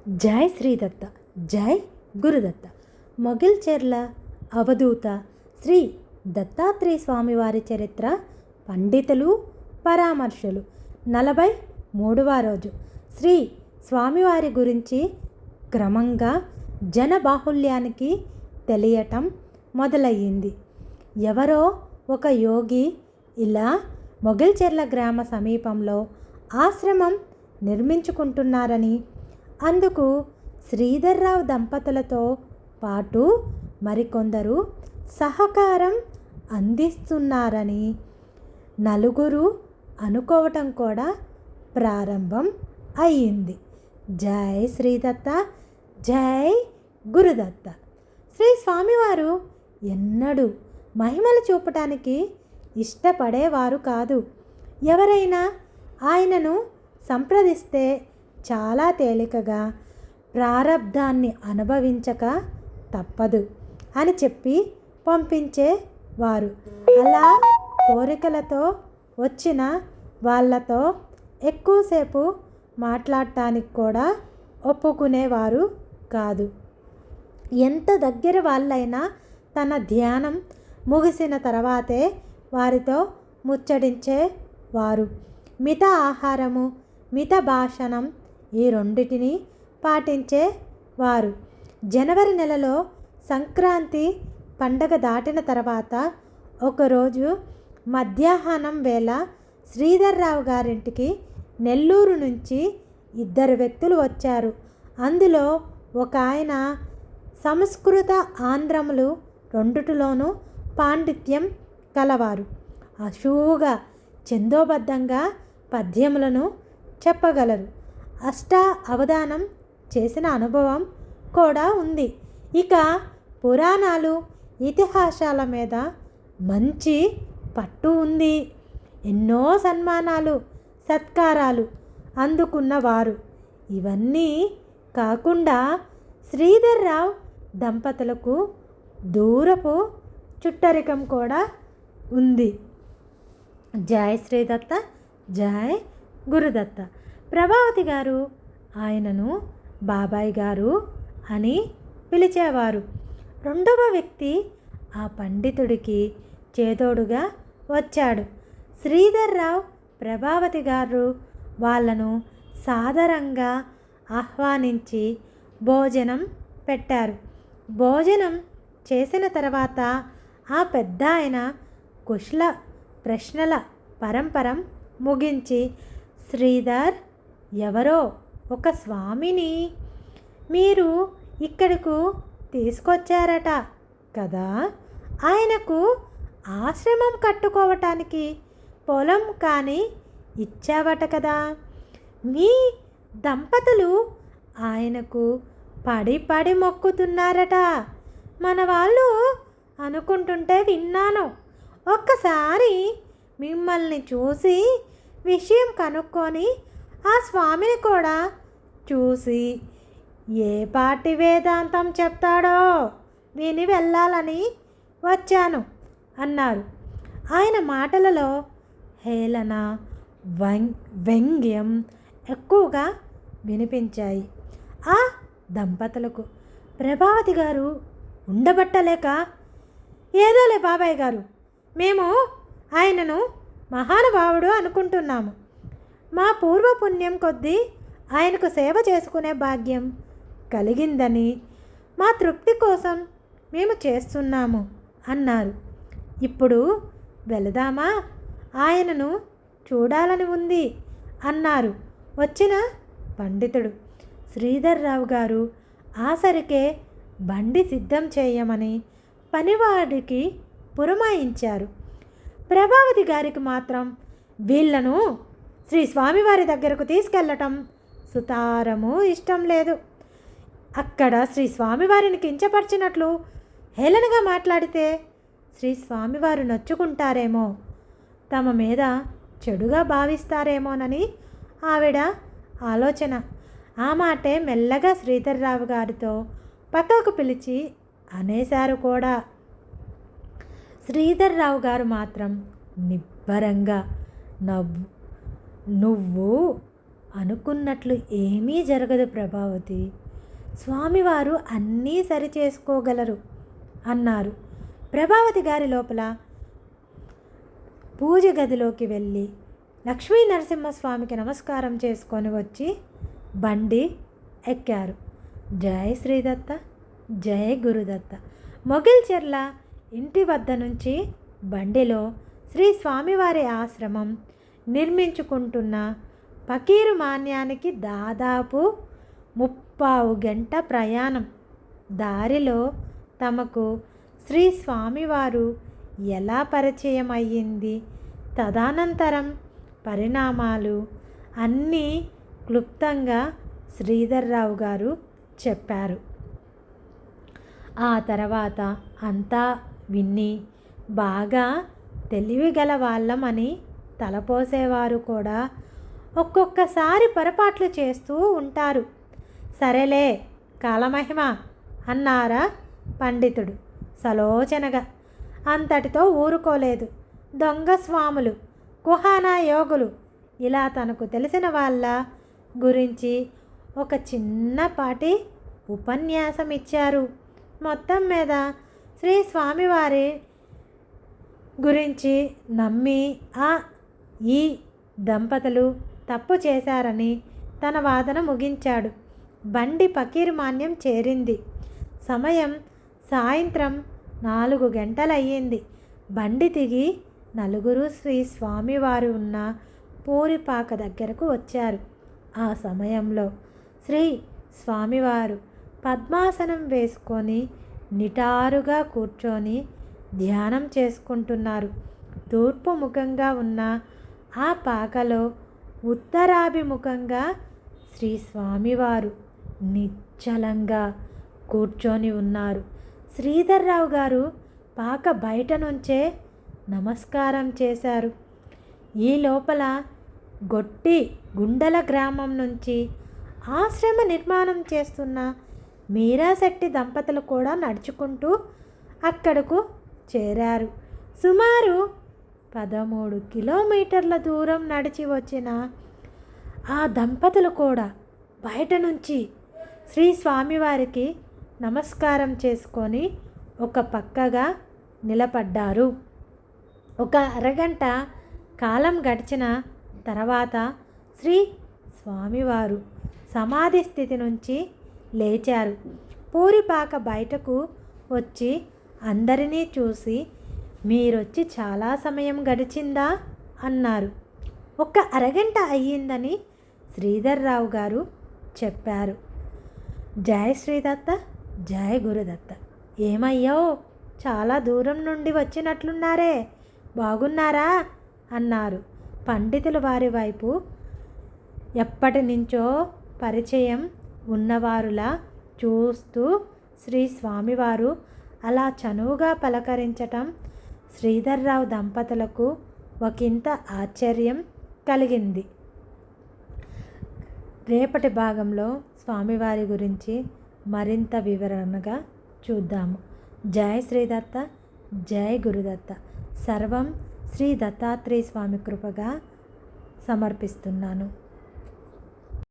జై శ్రీదత్త, జై గురుదత్త. మొగిల్చెర్ల అవధూత శ్రీ దత్తాత్రేయ స్వామివారి చరిత్ర పండితులు పరామర్శలు 43వ రోజు. శ్రీ స్వామివారి గురించి క్రమంగా జనబాహుళ్యానికి తెలియటం మొదలయ్యింది. ఎవరో ఒక యోగి ఇలా మొగిల్చెర్ల గ్రామ సమీపంలో ఆశ్రమం నిర్మించుకుంటున్నారని, అందుకు శ్రీధర్రావు దంపతులతో పాటు మరికొందరు సహకారం అందిస్తున్నారని నలుగురు అనుకోవటం కూడా ప్రారంభం అయ్యింది. జై శ్రీదత్త, జై గురుదత్త. శ్రీ స్వామివారు ఎన్నడూ మహిమలు చూపటానికి ఇష్టపడేవారు కాదు. ఎవరైనా ఆయనను సంప్రదిస్తే చాలా తేలికగా ప్రారబ్ధాన్ని అనుభవించక తప్పదు అని చెప్పి పంపించేవారు. అలా కోరికలతో వచ్చిన వాళ్ళతో ఎక్కువసేపు మాట్లాడటానికి కూడా ఒప్పుకునేవారు కాదు. ఎంత దగ్గర వాళ్ళైనా తన ధ్యానం ముగిసిన తర్వాతే వారితో ముచ్చడించేవారు. మిత ఆహారము, మిత భాషణం ఈ రెండిటిని పాటించేవారు. జనవరి నెలలో సంక్రాంతి పండగ దాటిన తర్వాత ఒకరోజు మధ్యాహ్నం వేళ శ్రీధర్రావు గారింటికి నెల్లూరు నుంచి 2 వ్యక్తులు వచ్చారు. అందులో ఒక ఆయన సంస్కృత ఆంధ్రములు రెండిటిలోనూ పాండిత్యం కలవారు. అశువుగా ఛందోబద్ధంగా పద్యములను చెప్పగలరు. అవధానం చేసిన అనుభవం కూడా ఉంది. ఇక పురాణాలు, ఇతిహాసాల మీద మంచి పట్టు ఉంది. ఎన్నో సన్మానాలు, సత్కారాలు అందుకున్నవారు. ఇవన్నీ కాకుండా శ్రీధర్రావు దంపతులకు దూరపు చుట్టరికం కూడా ఉంది. జై శ్రీదత్త, జై గురుదత్త. ప్రభావతి గారు ఆయనను బాబాయ్ గారు అని పిలిచేవారు. రెండవ వ్యక్తి ఆ పండితుడికి చేదోడుగా వచ్చాడు. శ్రీధర్రావు ప్రభావతి గారు వాళ్ళను సాదరంగా ఆహ్వానించి భోజనం పెట్టారు. భోజనం చేసిన తర్వాత ఆ పెద్ద ఆయన కుశల ప్రశ్నల పరంపరం ముగించి, శ్రీధర్, ఎవరో ఒక స్వామిని మీరు ఇక్కడకు తీసుకొచ్చారట కదా, ఆయనకు ఆశ్రమం కట్టుకోవటానికి పొలం కానీ ఇచ్చావట కదా, మీ దంపతులు ఆయనకు పడి పడి మొక్కుతున్నారట మన వాళ్ళు అనుకుంటుంటే విన్నాను. ఒక్కసారి మిమ్మల్ని చూసి విషయం కనుక్కొని ఆ స్వామిని కూడా చూసి ఏ పాటి వేదాంతం చెప్తాడో విని వెళ్ళాలని వచ్చాను అన్నారు. ఆయన మాటలలో హేళన, వ్యంగ్యం ఎక్కువగా వినిపించాయి. ఆ దంపతులకు ప్రభావతి గారు ఉండబట్టలేక, ఏదోలే బాబాయ్ గారు, మేము ఆయనను మహానుభావుడు అనుకుంటున్నాము. మా పూర్వపుణ్యం కొద్దీ ఆయనకు సేవ చేసుకునే భాగ్యం కలిగిందని మా తృప్తి కోసం మేము చేస్తున్నాము అన్నారు. ఇప్పుడు వెళదామా, ఆయనను చూడాలని ఉంది అన్నారు వచ్చిన పండితుడు. శ్రీధర్రావు గారు ఆసరికే బండి సిద్ధం చేయమని పనివాడికి పురమాయించారు. ప్రభావతి గారికి మాత్రం వీళ్లను శ్రీ స్వామివారి దగ్గరకు తీసుకెళ్ళటం సుతారము ఇష్టం లేదు. అక్కడ శ్రీ స్వామివారిని కించపరిచినట్లు హేళనగా మాట్లాడితే శ్రీ స్వామివారు నొచ్చుకుంటారేమో, తమ మీద చెడుగా భావిస్తారేమోనని ఆవిడ ఆలోచన. ఆ మాటే మెల్లగా శ్రీధర్రావు గారితో పక్కకు పిలిచి అనేశారు కూడా. శ్రీధర్రావు గారు మాత్రం నిబ్బరంగా నువ్వు అనుకున్నట్లు ఏమీ జరగదు ప్రభావతి. స్వామివారు అన్నీ సరిచేసుకోగలరు అన్నారు. ప్రభావతి గారి లోపల పూజ గదిలోకి వెళ్ళి లక్ష్మీ నరసింహస్వామికి నమస్కారం చేసుకొని వచ్చి బండి ఎక్కారు. జై శ్రీదత్త, జై గురుదత్త. మొగిల్చెర్ల ఇంటి వద్ద నుంచి బండిలో శ్రీ స్వామివారి ఆశ్రమం నిర్మించుకుంటున్న పకీరు మాన్యానికి దాదాపు 30 గంట ప్రయాణం. దారిలో తమకు శ్రీ స్వామివారు ఎలా పరిచయం అయ్యింది, తదనంతరం పరిణామాలు అన్నీ క్లుప్తంగా శ్రీధర్రావు గారు చెప్పారు. ఆ తర్వాత అంతా విన్ని బాగా తెలివిగల వాళ్ళమని తలపోసేవారు కూడా ఒక్కొక్కసారి పొరపాట్లు చేస్తూ ఉంటారు. సరేలే కాలమహిమ అన్నారా పండితుడు సలోచనగా. అంతటితో ఊరుకోలేదు. దొంగ స్వాములు, కుహానా యోగులు ఇలా తనకు తెలిసిన వాళ్ళ గురించి ఒక చిన్నపాటి ఉపన్యాసం ఇచ్చారు. మొత్తం మీద శ్రీ స్వామివారి గురించి నమ్మి ఈ దంపతులు తప్పు చేశారని తన వాదన ముగించాడు. బండి పకీర్మాన్యం చేరింది. సమయం సాయంత్రం 4 గంటలయ్యింది. బండి దిగి నలుగురు శ్రీ స్వామివారు ఉన్న పూరిపాక దగ్గరకు వచ్చారు. ఆ సమయంలో శ్రీ స్వామివారు పద్మాసనం వేసుకొని నిటారుగా కూర్చొని ధ్యానం చేసుకుంటున్నారు. తూర్పు ముఖంగా ఉన్న ఆ పాకలో ఉత్తరాభిముఖంగా శ్రీ స్వామివారు నిశ్చలంగా కూర్చొని ఉన్నారు. శ్రీధర్రావు గారు పాక బయట నుంచే నమస్కారం చేశారు. ఈ లోపల గుండెల గ్రామం నుంచి ఆశ్రమ నిర్మాణం చేస్తున్న మీరాశెట్టి దంపతులు కూడా నడుచుకుంటూ అక్కడకు చేరారు. సుమారు 13 కిలోమీటర్ల దూరం నడిచి వచ్చిన ఆ దంపతులు కూడా బయట నుంచి శ్రీ స్వామివారికి నమస్కారం చేసుకొని ఒక పక్కగా నిలబడ్డారు. ఒక అరగంట కాలం గడిచిన తర్వాత శ్రీ స్వామివారు సమాధి స్థితి నుంచి లేచారు. పూరిపాక బయటకు వచ్చి అందరినీ చూసి మీరొచ్చి చాలా సమయం గడిచిందా అన్నారు. ఒక అరగంట అయ్యిందని శ్రీధర్రావు గారు చెప్పారు. జై శ్రీదత్త, జై గురుదత్త. ఏమయ్యో చాలా దూరం నుండి వచ్చినట్లున్నారే, బాగున్నారా అన్నారు. పండితులు వారి వైపు ఎప్పటి నుంచో పరిచయం ఉన్నవారులా చూస్తూ శ్రీ స్వామివారు అలా చనువుగా పలకరించటం శ్రీధర్రావు దంపతులకు ఒకంత ఆశ్చర్యం కలిగింది. రేపటి భాగంలో స్వామివారి గురించి మరింత వివరణగా చూద్దాము. జై శ్రీదత్త, జై గురుదత్త. సర్వం శ్రీ దత్తాత్రేయ స్వామి కృపగా సమర్పిస్తున్నాను.